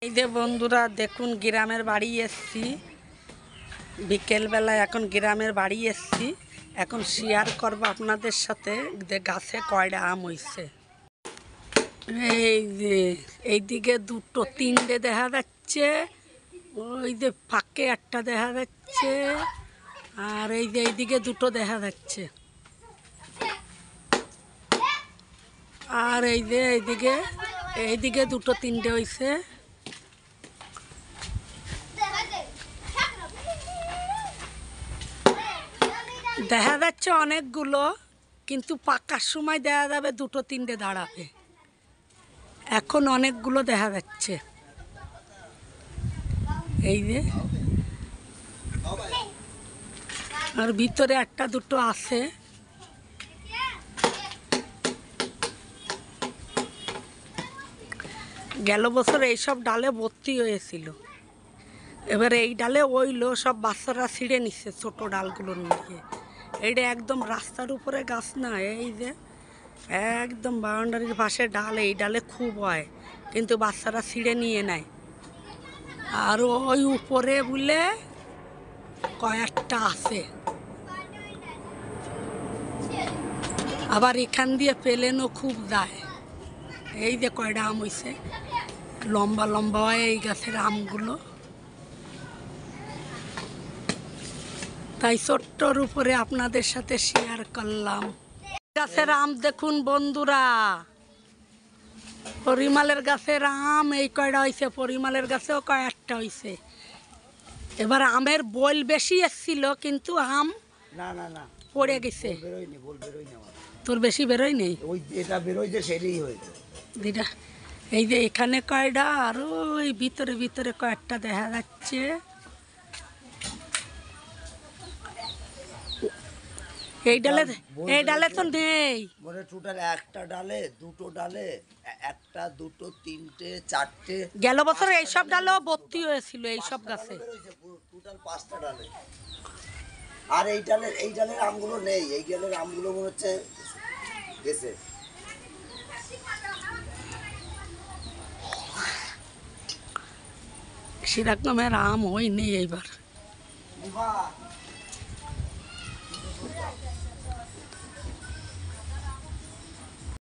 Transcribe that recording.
এই যে বন্ধুরা দেখুন গ্রামের বাড়ি এসছি, বিকেলবেলা এখন গ্রামের বাড়ি এসছি। এখন শেয়ার করব আপনাদের সাথে যে গাছে কয়টা আম হইছে। এই যে এইদিকে দুটো তিনটে দেখা যাচ্ছে, ওই যে ফাঁকে একটা দেখা যাচ্ছে, আর এই যে এইদিকে দুটো দেখা যাচ্ছে, আর এই যে এইদিকে দুটো তিনটে হইছে। দেখা যাচ্ছে অনেকগুলো, কিন্তু পাকার সময় দেখা যাবে দুটো তিনটে দাঁড়াবে। এখন অনেকগুলো দেখা যাচ্ছে, এই যে আর ভিতরে একটা দুটো আছে। গেল বছর এইসব ডালে ভর্তি হয়েছিল, এবারে এই ডালে ওইলো সব বাচ্চারা ছিঁড়ে নিচ্ছে ছোট ডালগুলো নিয়ে। এইটা একদম রাস্তার উপরে গাছ না, এই যে একদম বাউন্ডারির পাশে ডাল, এই ডালে খুব হয়, কিন্তু বাচ্চারা ছিঁড়ে নিয়ে নেয়। আর ওই উপরে বলে কয়েকটা আছে, আবার এখান দিয়ে পেলেনও খুব যায়। এই যে কয়টা আম হয়েছে, লম্বা লম্বা হয় এই গাছের আমগুলো, তাই ছোট্টর উপরে আপনাদের সাথে শেয়ার করলাম। গাছের আম দেখুন বন্ধুরা, পরিমলের গাছের আম এই কয়টা হয়েছে, পরিমলের গাছেও কয়েকটা হয়েছে। এবার আমের বল বেশি এসছিল, কিন্তু আম না না না পড়ে গেছে। তোর বেশি বেরোয় নেই, ওই এটা বেরোইছে সেটাই হয়েছে দিদা। এই যে এখানে কয়টা, আর ওই ভিতরে ভিতরে কয়েকটা দেখা যাচ্ছে। এই ডালে তো নেই, মানে টোটাল একটা ডালে দুটো ডালে, একটা দুটো তিনটে চারটে। গেল বছর এইসব ডালেও ভর্তি হয়েছিল এইসব গাছে, টোটাল 5টা ডালে। আর এই ডালের আমগুলো নেই, এই ডালের আমগুলো মনে হচ্ছে গেছে। সেরকমের আম হয়নি এইবার।